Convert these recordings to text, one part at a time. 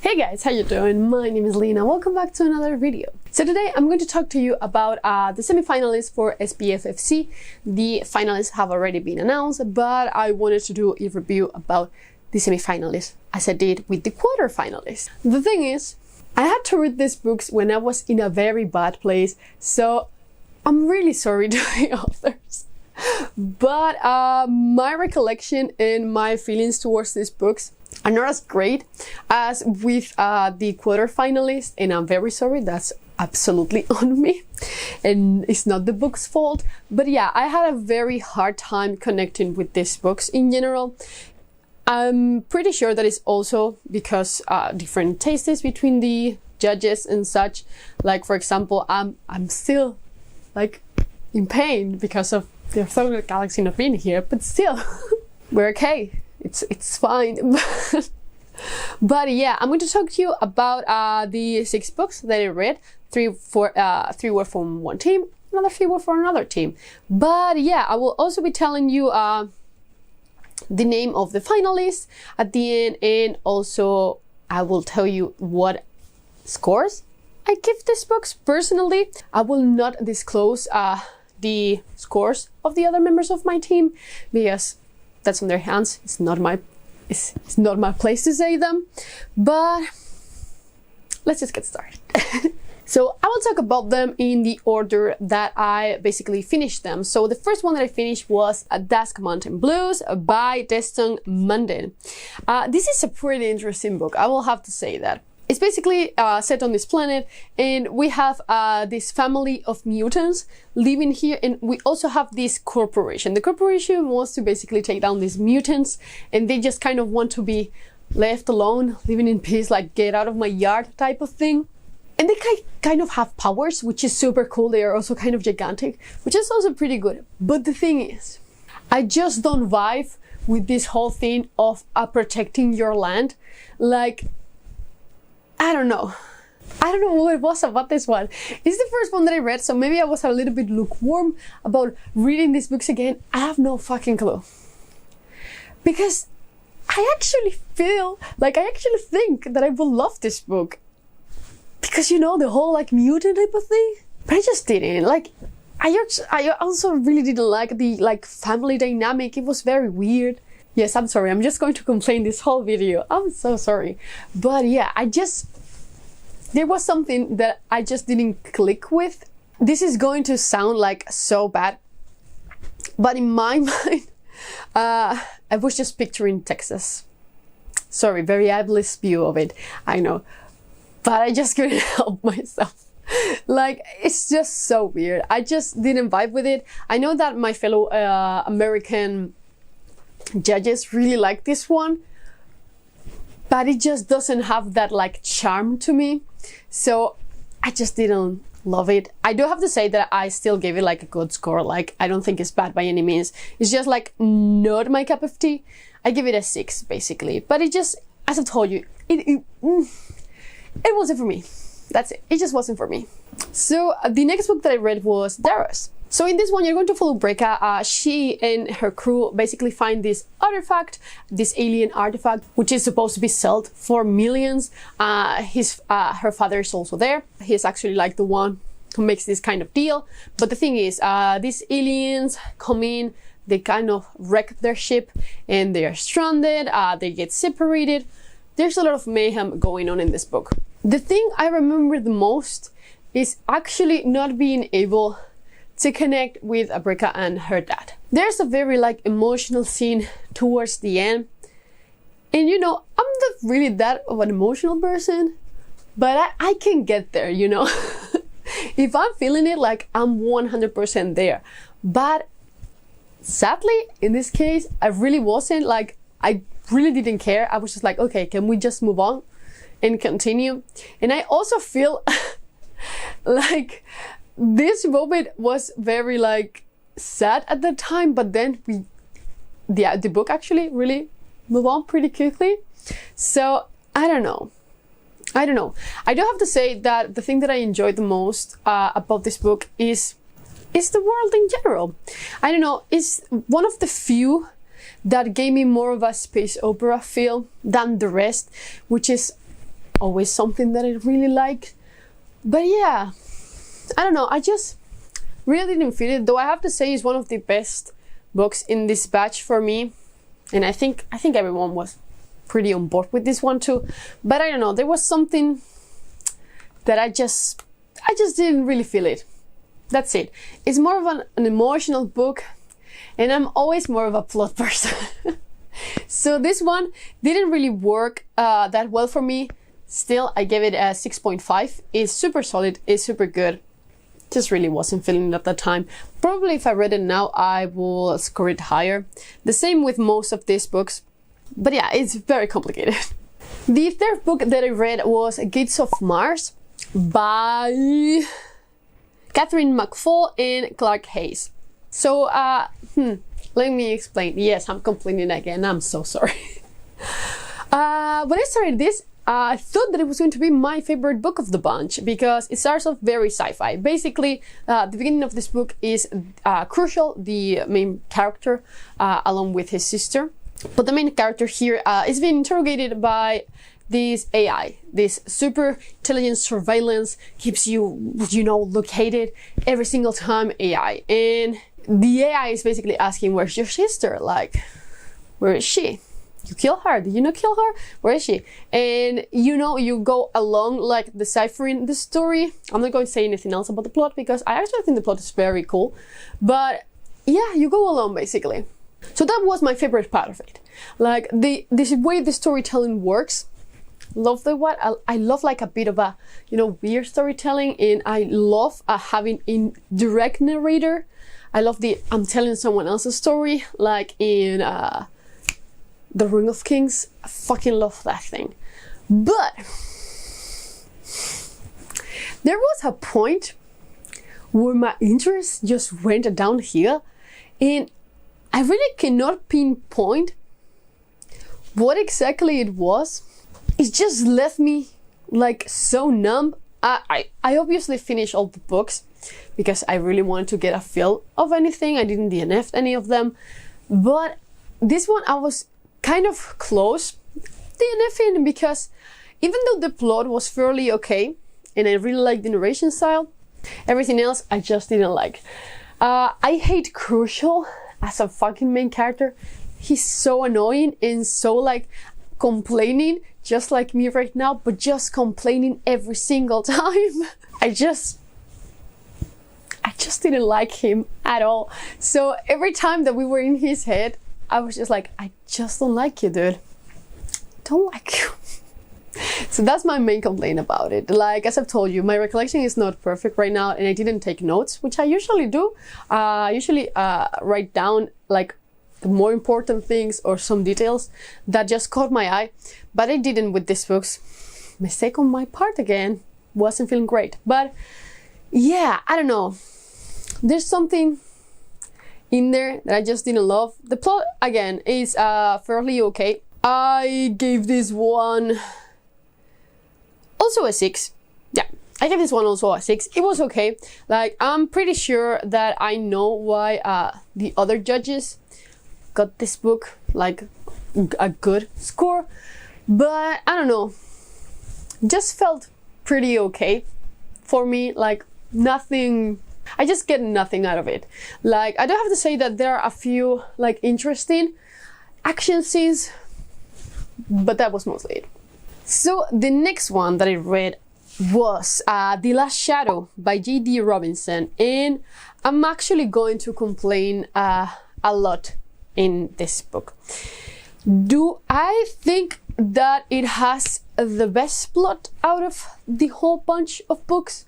Hey guys, how you doing? My name is Lena. Welcome back to another video. So today I'm going to talk to you about the semi-finalists for Spsfc. The finalists have already been announced, but I wanted to do a review about the semi-finalists as I did with the quarter-finalists. The thing is, I had to read these books when I was in a very bad place, so I'm really sorry to the authors. But my recollection and my feelings towards these books are not as great as with the quarterfinalists, and I'm very sorry, that's absolutely on me and it's not the book's fault. But yeah, I had a very hard time connecting with these books in general. I'm pretty sure that it's also because different tastes between the judges and such. Like, for example, I'm still like in pain because of the Third Galaxy not being here, but still we're okay. It's fine. But yeah, I'm going to talk to you about the 6 books that I read. 3 were from one team, another 3 were for another team. But yeah, I will also be telling you the name of the finalists at the end, and also I will tell you what scores I give these books personally. I will not disclose the scores of the other members of my team because that's on their hands. It's not my place to say them. But let's just get started. So I will talk about them in the order that I basically finished them. So the first one that I finished was Dusk Blues by Destin Munden. This is a pretty interesting book, I will have to say that. It's basically set on this planet, and we have this family of mutants living here, and we also have this corporation. The corporation wants to basically take down these mutants, and they just kind of want to be left alone, living in peace, like get out of my yard type of thing. And they kind of have powers, which is super cool. They are also kind of gigantic, which is also pretty good. But the thing is, I just don't vibe with this whole thing of protecting your land. Like, I don't know what it was about this one. It's the first one that I read, so maybe I was a little bit lukewarm about reading these books again. I have no fucking clue. Because I actually think that I will love this book. Because, you know, the whole like mutant type of thing. But I just didn't. Like, I also really didn't like the like family dynamic. It was very weird. Yes, I'm sorry, I'm just going to complain this whole video. I'm so sorry. But yeah, there was something that I just didn't click with. This is going to sound like so bad, but in my mind, I was just picturing Texas. Sorry, very ableist view of it, I know. But I just couldn't help myself. Like, it's just so weird. I just didn't vibe with it. I know that my fellow American judges really like this one, but it just doesn't have that like charm to me, so I just didn't love it. I do have to say that I still gave it like a good score. Like, I don't think it's bad by any means. It's just like not my cup of tea. I give it a 6 basically, but it just, as I told you, it wasn't for me. That's it. It just wasn't for me. So the next book that I read was Darus. So in this one, you're going to follow Brecca. She and her crew basically find this artifact, this alien artifact, which is supposed to be sold for millions. Her father is also there. He's actually like the one who makes this kind of deal. But the thing is, these aliens come in, they kind of wreck their ship, and they are stranded. They get separated. There's a lot of mayhem going on in this book. The thing I remember the most is actually not being able to connect with Brecca and her dad. There's a very like emotional scene towards the end, and you know, I'm not really that of an emotional person, but I can get there, you know. If I'm feeling it, like, I'm 100% there. But sadly, in this case, I really wasn't. Like, I really didn't care. I was just like, okay, can we just move on and continue? And I also feel like this moment was very like sad at the time, but then the book actually really moved on pretty quickly. So I don't know. I do have to say that the thing that I enjoyed the most about this book is the world in general. I don't know, it's one of the few that gave me more of a space opera feel than the rest, which is always something that I really like. But yeah, I don't know, I just really didn't feel it, though I have to say it's one of the best books in this batch for me, and I think everyone was pretty on board with this one too. But I don't know, there was something that I just didn't really feel it. That's it. It's more of an emotional book, and I'm always more of a plot person. So this one didn't really work that well for me. Still, I gave it a 6.5. It's super solid, it's super good. Just really wasn't feeling it at that time. Probably if I read it now, I will score it higher. The same with most of these books. But yeah, it's very complicated. The third book that I read was Gates of Mars by Catherine McFall and Clark Hayes. So, let me explain. Yes, I'm complaining again. I'm so sorry. When I started this, I thought that it was going to be my favorite book of the bunch because it starts off very sci-fi. Basically, the beginning of this book is Crucial, the main character, along with his sister. But the main character here is being interrogated by this AI, this super intelligent surveillance, keeps you, located every single time AI. And the AI is basically asking, where's your sister? Like, where is she? You kill her? Did you not kill her? Where is she? And you go along like deciphering the story. I'm not going to say anything else about the plot because I actually think the plot is very cool. But yeah, you go along basically. So that was my favorite part of it. Like this way the storytelling works. Love the what I love like a bit of a weird storytelling, and I love having indirect narrator. I love I'm telling someone else's story, like in The Ring of Kings. I fucking love that thing. But there was a point where my interest just went downhill, and I really cannot pinpoint what exactly it was. It just left me like so numb. I obviously finished all the books because I really wanted to get a feel of anything. I didn't DNF any of them, but this one I was kind of close DNFing because even though the plot was fairly okay and I really liked the narration style, everything else I just didn't like. I hate Crucial as a fucking main character. He's so annoying and so like complaining, just like me right now, but just complaining every single time. I just didn't like him at all. So every time that we were in his head, I was just like, I just don't like you, dude. Don't like you. So that's my main complaint about it. Like, as I've told you, my recollection is not perfect right now, and I didn't take notes, which I usually do. I usually write down like the more important things or some details that just caught my eye, but I didn't with these books. Mistake on my part again. Wasn't feeling great. But yeah, I don't know. There's something in there that I just didn't love. The plot, again, is fairly okay. I gave this one also a 6. Yeah, I gave this one also a 6. It was okay. Like, I'm pretty sure that I know why the other judges got this book like a good score, but I don't know, just felt pretty okay for me. Like nothing, I just get nothing out of it. Like, I do have to say that there are a few like interesting action scenes, but that was mostly it. So the next one that I read was The Last Shadow by J.D. Robinson, and I'm actually going to complain a lot in this book. Do I think that it has the best plot out of the whole bunch of books?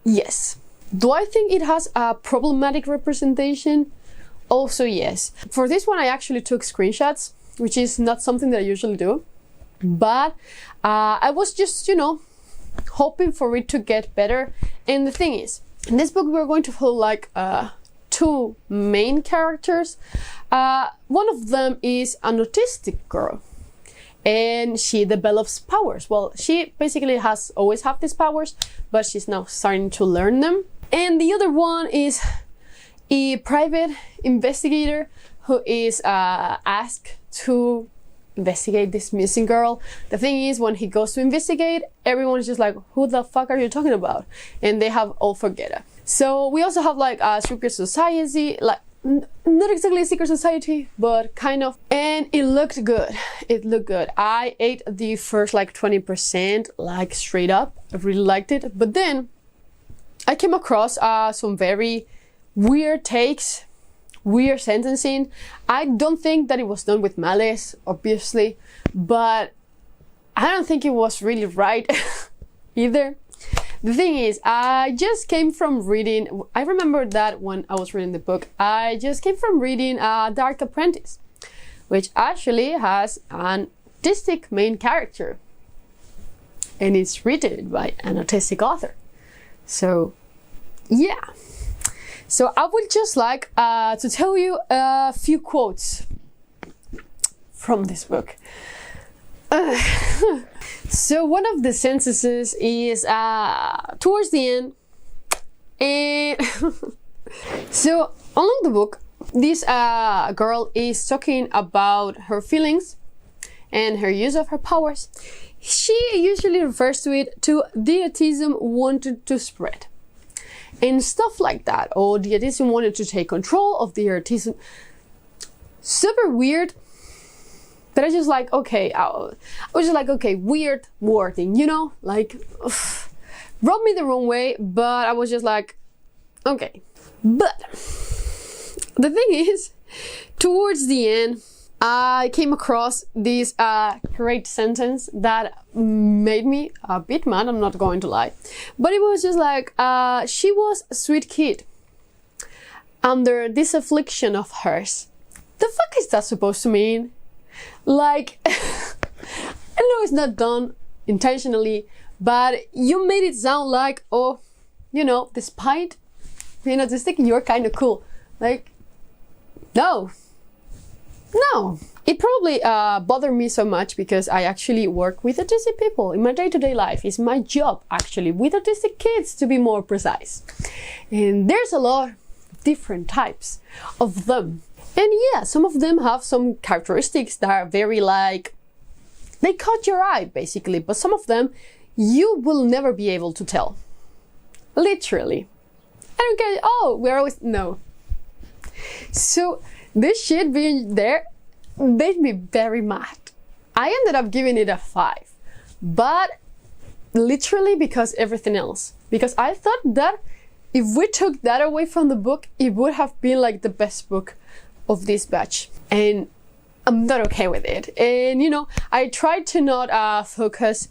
Yes. Do I think it has a problematic representation? Also yes. For this one I actually took screenshots, which is not something that I usually do, but I was just, hoping for it to get better. And the thing is, in this book we're going to follow like two main characters. One of them is an autistic girl, and she develops powers. Well, she basically has always had these powers, but she's now starting to learn them. And the other one is a private investigator who is asked to investigate this missing girl. The thing is, when he goes to investigate, everyone is just like, who the fuck are you talking about? And they have all forget it. So we also have like a secret society, like not exactly a secret society, but kind of. And it looked good. It looked good. I ate the first like 20%, like straight up. I really liked it. But then I came across some very weird takes, weird sentencing. I don't think that it was done with malice, obviously, but I don't think it was really right either. The thing is, I just came from reading, I remember that when I was reading the book, I just came from reading Dark Apprentice, which actually has an autistic main character, and it's written by an autistic author. So yeah, so I would just like to tell you a few quotes from this book. So one of the sentences is towards the end, and so along the book, this girl is talking about her feelings and her use of her powers. She usually refers to it to the autism wanted to spread and stuff like that, or the autism wanted to take control of the autism. Super weird. But I just like, okay, I was just like, okay, weird wording, you know, like, rubbed me the wrong way, but I was just like, okay. But the thing is, towards the end, I came across this great sentence that made me a bit mad, I'm not going to lie. But it was just like, she was a sweet kid under this affliction of hers. The fuck is that supposed to mean? Like, I know it's not done intentionally, but you made it sound like, oh, you know, despite being autistic, you're kind of cool. Like, no. It probably bothered me so much because I actually work with autistic people in my day-to-day life. It's my job, actually, with autistic kids, to be more precise. And there's a lot of different types of them. And yeah, some of them have some characteristics that are very like, they caught your eye basically, but some of them you will never be able to tell. Literally. I don't get it. Oh, we're always, no. So this shit being there made me very mad. I ended up giving it a 5, but literally because everything else. Because I thought that if we took that away from the book, it would have been like the best book of this batch, and I'm not okay with it. And you know, I tried to not focus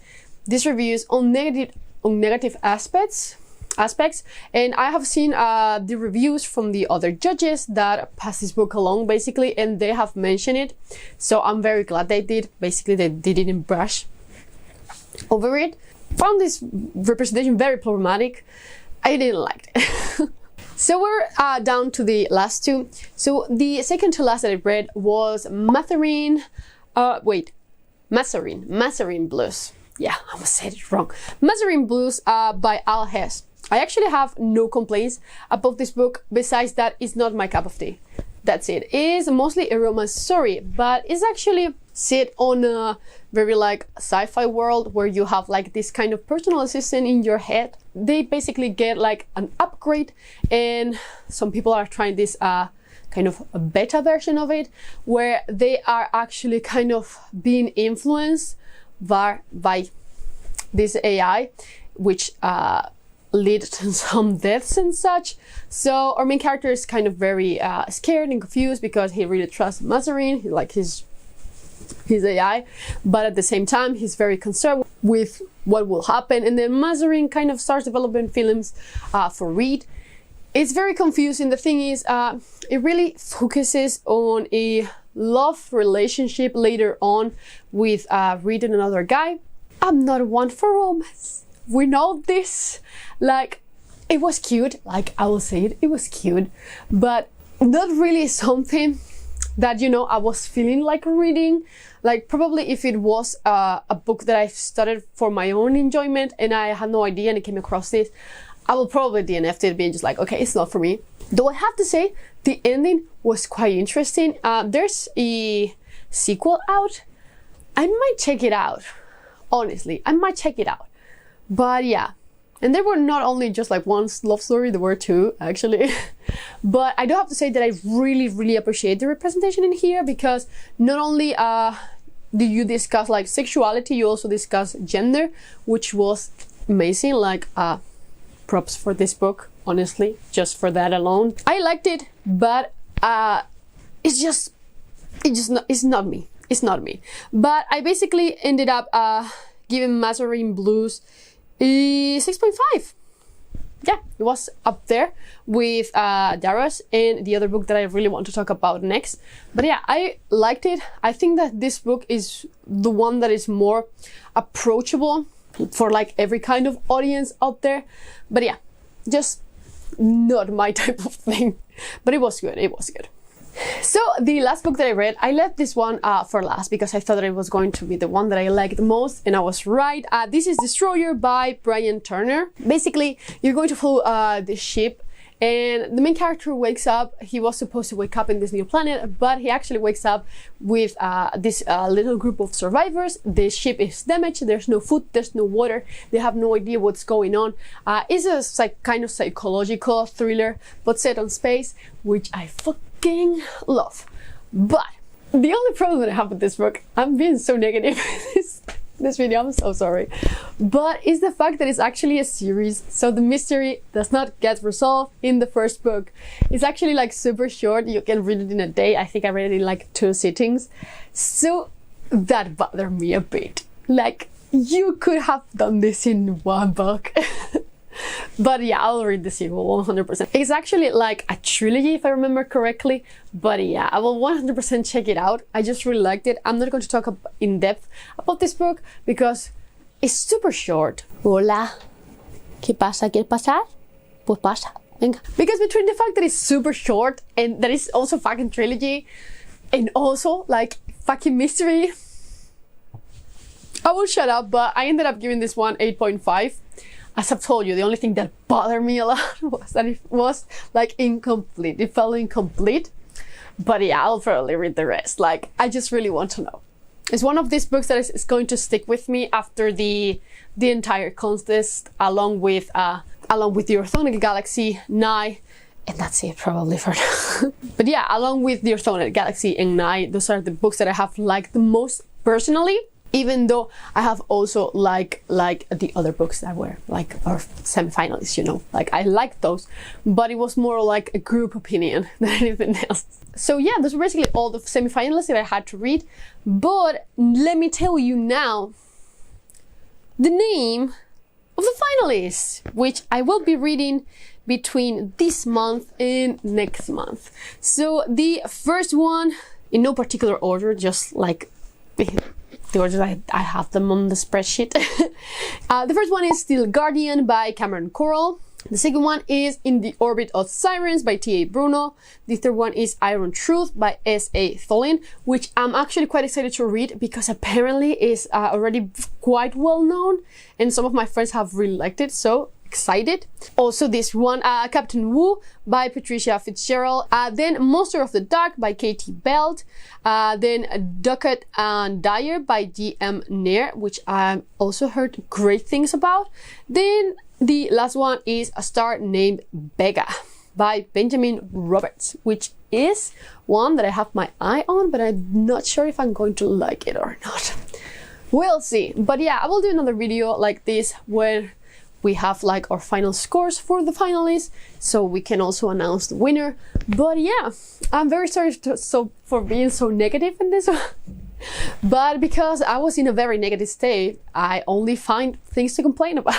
these reviews on negative aspects, and I have seen the reviews from the other judges that pass this book along basically, and they have mentioned it, so I'm very glad they did. Basically, they didn't brush over it. Found this representation very problematic. I didn't like it. So we're down to the last two. So the second to last that I read was Mazarin Blues. Yeah, I almost said it wrong. Mazarin Blues by Al Hess. I actually have no complaints about this book, besides that it's not my cup of tea. That's it. It is mostly a romance story, but it's actually set on a very like sci-fi world where you have like this kind of personal assistant in your head. They basically get like an upgrade, and some people are trying this kind of a beta version of it, where they are actually kind of being influenced by this AI, which lead to some deaths and such. So our main character is kind of very scared and confused because he really trusts Mazarin, like his AI, but at the same time he's very concerned with what will happen. And then Mazarin kind of starts developing feelings for Reed. It's very confusing. The thing is, it really focuses on a love relationship later on with Reed and another guy. I'm not one for romance. We know this. Like, it was cute. Like, I will say it was cute, but not really something that, you know, I was feeling like reading. Like, probably if it was a book that I studied for my own enjoyment and I had no idea and I came across this, I will probably DNF it, being just like, okay, it's not for me. Though I have to say, the ending was quite interesting. There's a sequel out. I might check it out. Honestly, I might check it out. But yeah, and there were not only just like one love story, there were two actually. But I do have to say that I really appreciate the representation in here, because not only do you discuss like sexuality, you also discuss gender, which was amazing. Like props for this book, honestly, just for that alone. I liked it, but it's not me. It's not me. But I basically ended up giving Mazarin Blues a 6.5. Yeah, it was up there with Darus and the other book that I really want to talk about next. But yeah, I liked it. I think that this book is the one that is more approachable for like every kind of audience out there. But yeah, just not my type of thing. But it was good. It was good. So the last book that I read, I left this one for last because I thought that it was going to be the one that I liked the most, and I was right. This is Destroyer by Brian Turner. Basically, you're going to follow the ship, and the main character wakes up. He was supposed to wake up in this new planet, but he actually wakes up with this little group of survivors. The ship is damaged. There's no food. There's no water. They have no idea what's going on. It's a kind of psychological thriller, but set on space, which I fucking love. But the only problem that I have with this book, I'm being so negative in this video, I'm so sorry, but is the fact that it's actually a series, so the mystery does not get resolved in the first book. It's actually like super short. You can read it in a day. I think I read it in like 2 sittings, so that bothered me a bit. Like, you could have done this in 1 book. But yeah, I'll read the sequel 100%. It's actually like a trilogy, if I remember correctly. But yeah, I will 100% check it out. I just really liked it. I'm not going to talk in depth about this book because it's super short. Hola, ¿qué pasa? ¿Quieres pasar? Pues pasa. Venga. Because between the fact that it's super short and that it's also fucking trilogy and also like fucking mystery, I will shut up. But I ended up giving this one 8.5. As I've told you, the only thing that bothered me a lot was that it was like incomplete. It felt incomplete. But yeah, I'll probably read the rest. Like, I just really want to know. It's one of these books that is going to stick with me after the entire contest, along with the Orthogonal Galaxy, Nye, and that's it probably for now. But yeah, along with the Orthogonal Galaxy and Nye, those are the books that I have liked the most personally. Even though I have also like the other books that were like our semifinalists, you know, like I liked those, but it was more like a group opinion than anything else. So yeah, those were basically all the semifinalists that I had to read. But let me tell you now the name of the finalists, which I will be reading between this month and next month. So the first one, in no particular order, just like the order I have them on the spreadsheet. The first one is Steel Guardian by Cameron Corral. The second one is In the Orbit of Sirens by T.A. Bruno. The third one is Iron Truth by S.A. Tholin, which I'm actually quite excited to read because apparently is already quite well known and some of my friends have really liked it, so excited. Also this one, Captain Wu by Patricia Fitzgerald. Then Monster of the Dark by Katie Belt. Then Ducat and Dyer by D.M. Nair, which I've also heard great things about. Then the last one is A Star Named Vega by Benjamin Roberts, which is one that I have my eye on, but I'm not sure if I'm going to like it or not. We'll see. But yeah, I will do another video like this when we have like our final scores for the finalists, so we can also announce the winner. But yeah, I'm very sorry for being so negative in this one. But because I was in a very negative state, I only find things to complain about.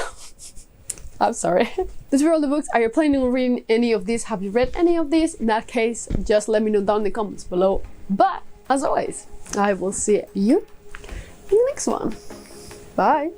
I'm sorry. These were all the books. Are you planning on reading any of these? Have you read any of these? In that case, just let me know down in the comments below. But as always, I will see you in the next one. Bye.